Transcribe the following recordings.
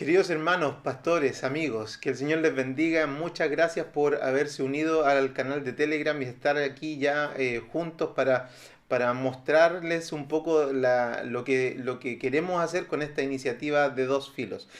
Queridos hermanos, pastores, amigos, que el Señor les bendiga. Muchas gracias por haberse unido al canal de Telegram y estar aquí ya juntos para mostrarles un poco lo que queremos hacer con esta iniciativa de Dos Filos.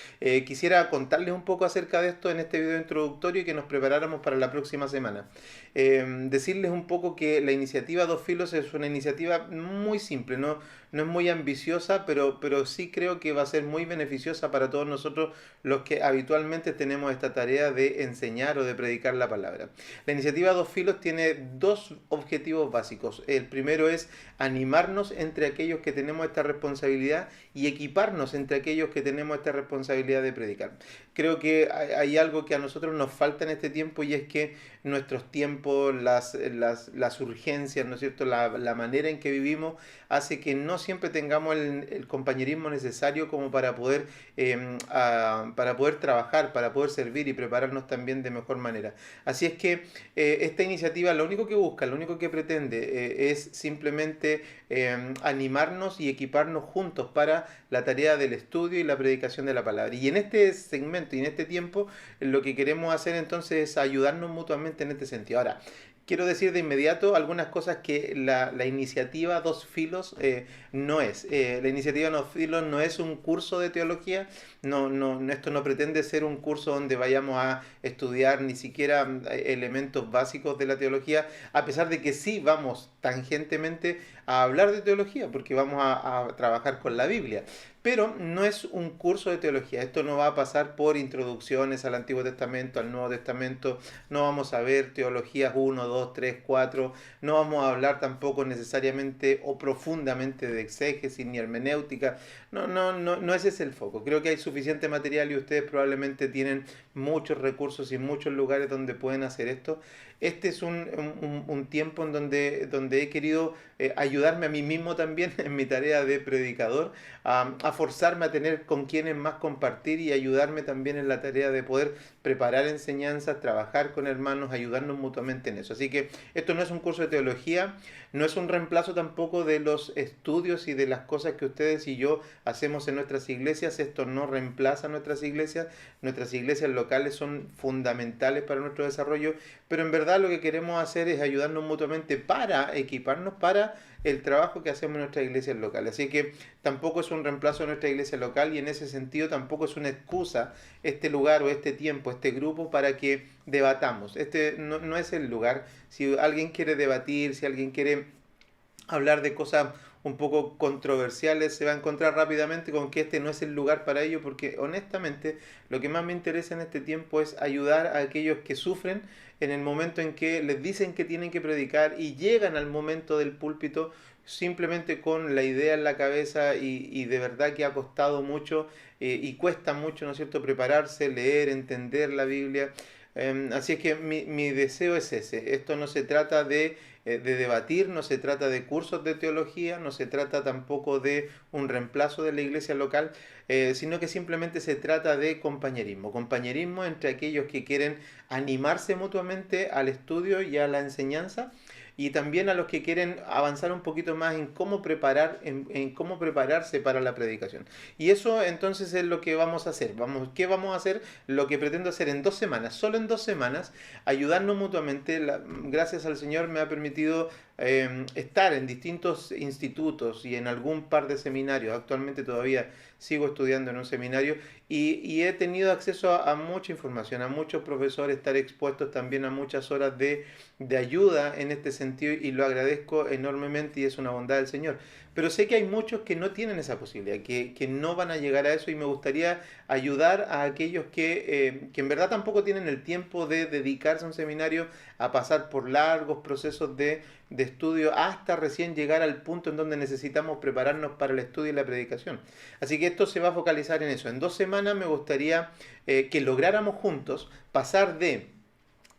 Quisiera contarles un poco acerca de esto en este video introductorio y que nos preparáramos para la próxima semana. Decirles un poco que la iniciativa Dos Filos es una iniciativa muy simple, no es muy ambiciosa, pero sí creo que va a ser muy beneficiosa para todos nosotros los que habitualmente tenemos esta tarea de enseñar o de predicar la palabra. La iniciativa Dos Filos tiene dos objetivos básicos. El primero es animarnos entre aquellos que tenemos esta responsabilidad y equiparnos entre aquellos que tenemos esta responsabilidad de predicar. Creo que hay algo que a nosotros nos falta en este tiempo y es que nuestros tiempos, las urgencias, ¿no es cierto? La manera en que vivimos hace que no siempre tengamos el compañerismo necesario como para poder trabajar, para poder servir y prepararnos también de mejor manera. Así es que esta iniciativa lo único que busca, lo único que pretende es simplemente animarnos y equiparnos juntos para la tarea del estudio y la predicación de la palabra. Y en este segmento y en este tiempo lo que queremos hacer entonces es ayudarnos mutuamente en este sentido. Ahora, quiero decir de inmediato algunas cosas que la iniciativa Dos Filos no es. La iniciativa Dos Filos no es un curso de teología, esto no pretende ser un curso donde vayamos a estudiar ni siquiera elementos básicos de la teología, a pesar de que sí vamos tangentemente a hablar de teología, porque vamos a trabajar con la Biblia. Pero no es un curso de teología, esto no va a pasar por introducciones al Antiguo Testamento, al Nuevo Testamento, no vamos a ver teologías 1, 2, 3, 4, no vamos a hablar tampoco necesariamente o profundamente de exégesis ni hermenéutica, no ese es el foco. Creo que hay suficiente material y ustedes probablemente tienen muchos recursos y muchos lugares donde pueden hacer esto. Este es un tiempo en donde he querido ayudarme a mí mismo también en mi tarea de predicador, a forzarme a tener con quienes más compartir y ayudarme también en la tarea de poder preparar enseñanzas, trabajar con hermanos, ayudarnos mutuamente en eso. Así que esto no es un curso de teología, no es un reemplazo tampoco de los estudios y de las cosas que ustedes y yo hacemos en nuestras iglesias. Esto no reemplaza nuestras iglesias locales son fundamentales para nuestro desarrollo, pero en verdad lo que queremos hacer es ayudarnos mutuamente para equiparnos para el trabajo que hacemos en nuestras iglesias locales. Así que tampoco es un reemplazo de nuestra iglesia local y en ese sentido tampoco es una excusa este lugar o este tiempo, este grupo para que debatamos. Este no es el lugar. Si alguien quiere debatir, si alguien quiere hablar de cosas un poco controversiales, se va a encontrar rápidamente con que este no es el lugar para ello, porque honestamente lo que más me interesa en este tiempo es ayudar a aquellos que sufren en el momento en que les dicen que tienen que predicar y llegan al momento del púlpito simplemente con la idea en la cabeza y de verdad que ha costado mucho y cuesta mucho, ¿no es cierto?, prepararse, leer, entender la Biblia. Así es que mi deseo es ese. Esto no se trata de debatir, no se trata de cursos de teología, no se trata tampoco de un reemplazo de la iglesia local, sino que simplemente se trata de compañerismo. Compañerismo entre aquellos que quieren animarse mutuamente al estudio y a la enseñanza y también a los que quieren avanzar un poquito más en cómo en cómo prepararse para la predicación. Y eso entonces es lo que vamos a hacer. ¿Qué vamos a hacer? Lo que pretendo hacer en 2 semanas, solo en 2 semanas, ayudarnos mutuamente. Gracias al Señor me ha permitido estar en distintos institutos y en algún par de seminarios. Actualmente todavía sigo estudiando en un seminario y he tenido acceso a mucha información, a muchos profesores, estar expuestos también a muchas horas de ayuda en este sentido y lo agradezco enormemente y es una bondad del Señor. Pero sé que hay muchos que no tienen esa posibilidad, que no van a llegar a eso y me gustaría ayudar a aquellos que en verdad tampoco tienen el tiempo de dedicarse a un seminario, a pasar por largos procesos de estudio hasta recién llegar al punto en donde necesitamos prepararnos para el estudio y la predicación. Así que esto se va a focalizar en eso. En 2 semanas me gustaría que lográramos juntos pasar de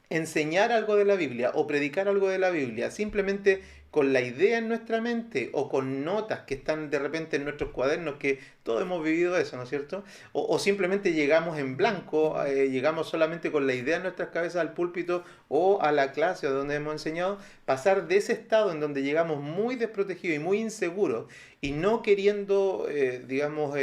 enseñar algo de la Biblia o predicar algo de la Biblia, simplemente con la idea en nuestra mente o con notas que están de repente en nuestros cuadernos, que todos hemos vivido eso, ¿no es cierto? O simplemente llegamos en blanco, llegamos solamente con la idea en nuestras cabezas al púlpito o a la clase o donde hemos enseñado, pasar de ese estado en donde llegamos muy desprotegidos y muy inseguros y no queriendo, digamos,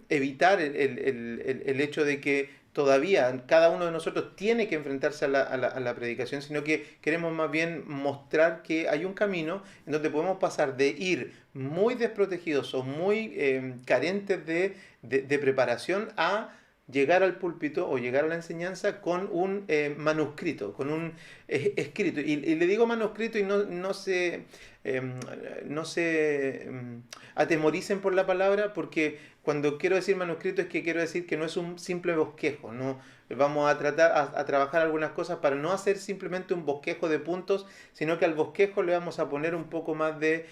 evitar el hecho de que todavía cada uno de nosotros tiene que enfrentarse a la predicación, sino que queremos más bien mostrar que hay un camino en donde podemos pasar de ir muy desprotegidos o muy carentes de preparación a llegar al púlpito o llegar a la enseñanza con un manuscrito, con un escrito. Y le digo manuscrito y no se atemoricen por la palabra, porque cuando quiero decir manuscrito es que quiero decir que no es un simple bosquejo, no vamos a tratar a trabajar algunas cosas para no hacer simplemente un bosquejo de puntos, sino que al bosquejo le vamos a poner un poco más de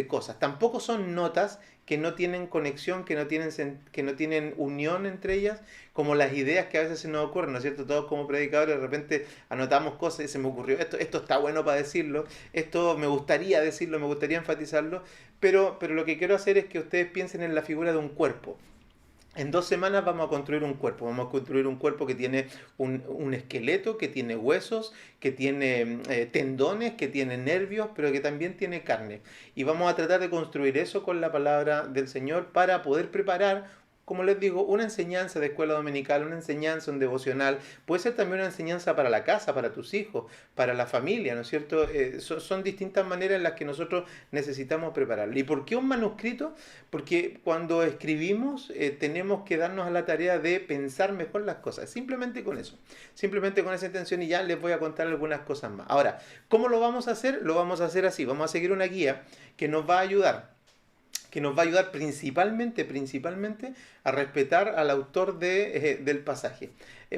cosas. Tampoco son notas que no tienen conexión, que no tienen unión entre ellas, como las ideas que a veces se nos ocurren, ¿no es cierto? Todos como predicadores de repente anotamos cosas y se me ocurrió, esto está bueno para decirlo, esto me gustaría decirlo, me gustaría enfatizarlo, pero lo que quiero hacer es que ustedes piensen en la figura de un cuerpo. En 2 semanas vamos a construir un cuerpo. Vamos a construir un cuerpo que tiene un esqueleto, que tiene huesos, que tiene tendones, que tiene nervios, pero que también tiene carne. Y vamos a tratar de construir eso con la palabra del Señor para poder preparar, como les digo, una enseñanza de escuela dominical, una enseñanza, un devocional. Puede ser también una enseñanza para la casa, para tus hijos, para la familia, ¿no es cierto? Son distintas maneras en las que nosotros necesitamos prepararlo. ¿Y por qué un manuscrito? Porque cuando escribimos tenemos que darnos a la tarea de pensar mejor las cosas. Simplemente con eso. Simplemente con esa intención, y ya les voy a contar algunas cosas más. Ahora, ¿cómo lo vamos a hacer? Lo vamos a hacer así. Vamos a seguir una guía que nos va a ayudar principalmente a respetar al autor del pasaje.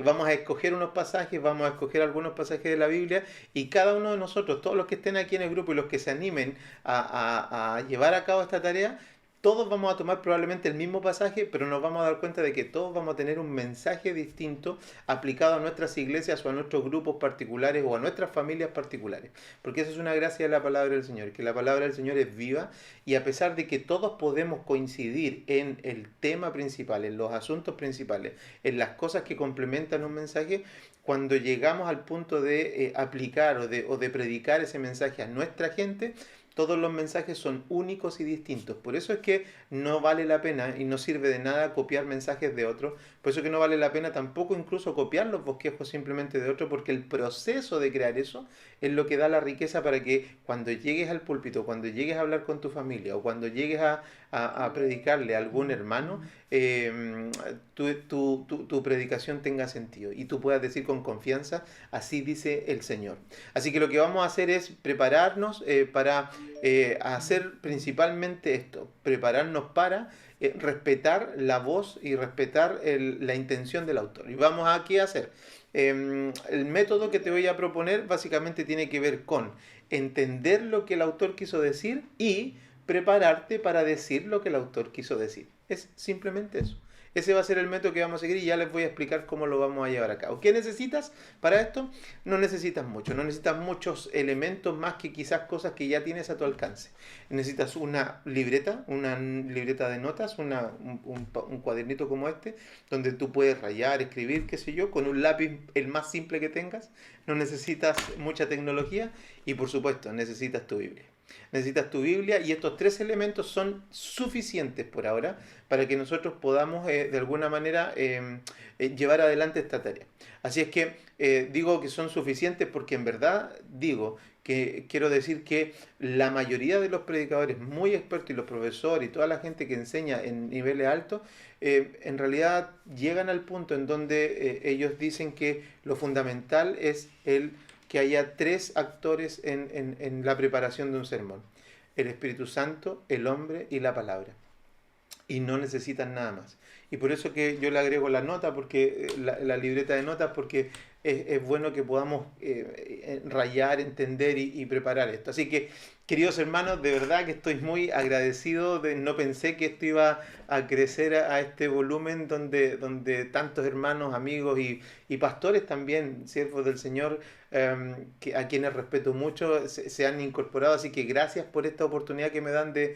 Vamos a escoger unos pasajes, vamos a escoger algunos pasajes de la Biblia, y cada uno de nosotros, todos los que estén aquí en el grupo y los que se animen a llevar a cabo esta tarea, todos vamos a tomar probablemente el mismo pasaje, pero nos vamos a dar cuenta de que todos vamos a tener un mensaje distinto aplicado a nuestras iglesias o a nuestros grupos particulares o a nuestras familias particulares. Porque eso es una gracia de la palabra del Señor, que la palabra del Señor es viva, y a pesar de que todos podemos coincidir en el tema principal, en los asuntos principales, en las cosas que complementan un mensaje, cuando llegamos al punto de aplicar o de predicar ese mensaje a nuestra gente, todos los mensajes son únicos y distintos. Por eso es que no vale la pena y no sirve de nada copiar mensajes de otros. Por eso es que no vale la pena tampoco incluso copiar los bosquejos simplemente de otros, porque el proceso de crear eso es lo que da la riqueza para que cuando llegues al púlpito, cuando llegues a hablar con tu familia o cuando llegues a predicarle a algún hermano, tu predicación tenga sentido y tú puedas decir con confianza: así dice el Señor. Así que lo que vamos a hacer es prepararnos para hacer principalmente esto: prepararnos para respetar la voz y respetar la intención del autor. Y vamos a qué hacer. El método que te voy a proponer básicamente tiene que ver con entender lo que el autor quiso decir y prepararte para decir lo que el autor quiso decir. Es simplemente eso. Ese va a ser el método que vamos a seguir, y ya les voy a explicar cómo lo vamos a llevar a cabo. ¿Qué necesitas para esto? No necesitas mucho, no necesitas muchos elementos más que quizás cosas que ya tienes a tu alcance. Necesitas una libreta de notas, un cuadernito como este, donde tú puedes rayar, escribir, qué sé yo, con un lápiz el más simple que tengas. No necesitas mucha tecnología, y por supuesto necesitas tu Biblia. Necesitas tu Biblia, y estos 3 elementos son suficientes por ahora para que nosotros podamos de alguna manera llevar adelante esta tarea. Así es que digo que son suficientes porque en verdad digo que quiero decir que la mayoría de los predicadores muy expertos y los profesores y toda la gente que enseña en niveles altos, en realidad llegan al punto en donde ellos dicen que lo fundamental es que haya 3 actores en la preparación de un sermón: el Espíritu Santo, el hombre y la palabra. Y no necesitan nada más. Y por eso que yo le agrego la nota, porque la libreta de notas, porque es bueno que podamos rayar, entender y preparar esto. Así que, queridos hermanos, de verdad que estoy muy agradecido. No pensé que esto iba a crecer a este volumen donde tantos hermanos, amigos y y pastores también, siervos del Señor, a quienes respeto mucho, se han incorporado. Así que gracias por esta oportunidad que me dan de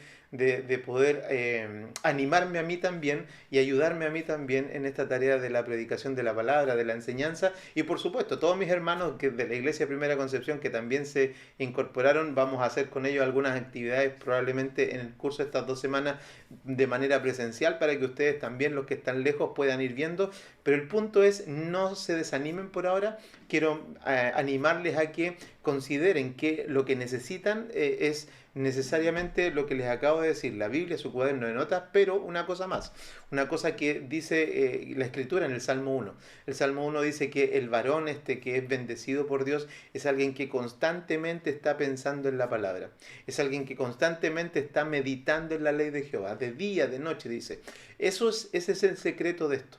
poder animarme a mí también y ayudarme a mí también en esta tarea de la predicación de la palabra, de la enseñanza. Y por supuesto, todos mis hermanos que de la Iglesia Primera Concepción que también se incorporaron, vamos a hacer con ellos algunas actividades probablemente en el curso de estas 2 semanas de manera presencial para que ustedes también, los que están lejos, puedan ir viendo. Pero el punto es, no se desanimen por ahora. Quiero animarles a que consideren que lo que necesitan es necesariamente lo que les acabo de decir, la Biblia, su cuaderno de notas, pero una cosa más, una cosa que dice la Escritura en el Salmo 1. El Salmo 1 dice que el varón que es bendecido por Dios es alguien que constantemente está pensando en la palabra, es alguien que constantemente está meditando en la ley de Jehová, de día, de noche, dice. Ese es el secreto de esto.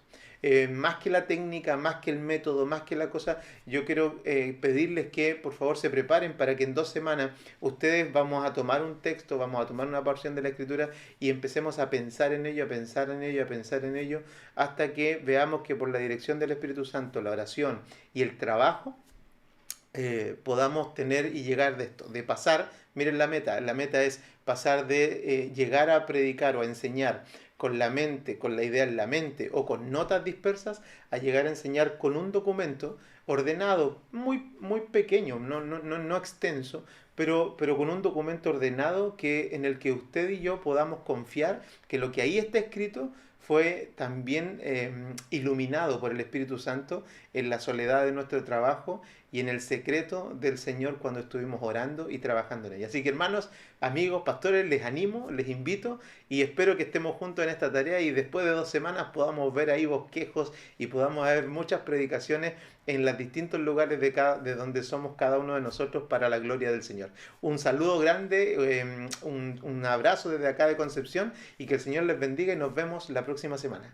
Más que la técnica, más que el método, más que la cosa, yo quiero pedirles que por favor se preparen para que en 2 semanas ustedes vamos a tomar un texto, vamos a tomar una porción de la Escritura y empecemos a pensar en ello, a pensar en ello, a pensar en ello, hasta que veamos que por la dirección del Espíritu Santo, la oración y el trabajo, podamos tener y llegar de esto, de pasar, miren la meta es pasar de llegar a predicar o a enseñar con la mente, con la idea en la mente o con notas dispersas, a llegar a enseñar con un documento ordenado, muy, muy pequeño, no extenso, pero con un documento ordenado en el que usted y yo podamos confiar que lo que ahí está escrito fue también iluminado por el Espíritu Santo en la soledad de nuestro trabajo y en el secreto del Señor cuando estuvimos orando y trabajando en ella. Así que hermanos, amigos, pastores, les animo, les invito y espero que estemos juntos en esta tarea y después de 2 semanas podamos ver ahí bosquejos y podamos ver muchas predicaciones en los distintos lugares de donde somos cada uno de nosotros para la gloria del Señor. Un saludo grande, un abrazo desde acá de Concepción y que el Señor les bendiga y nos vemos la próxima semana.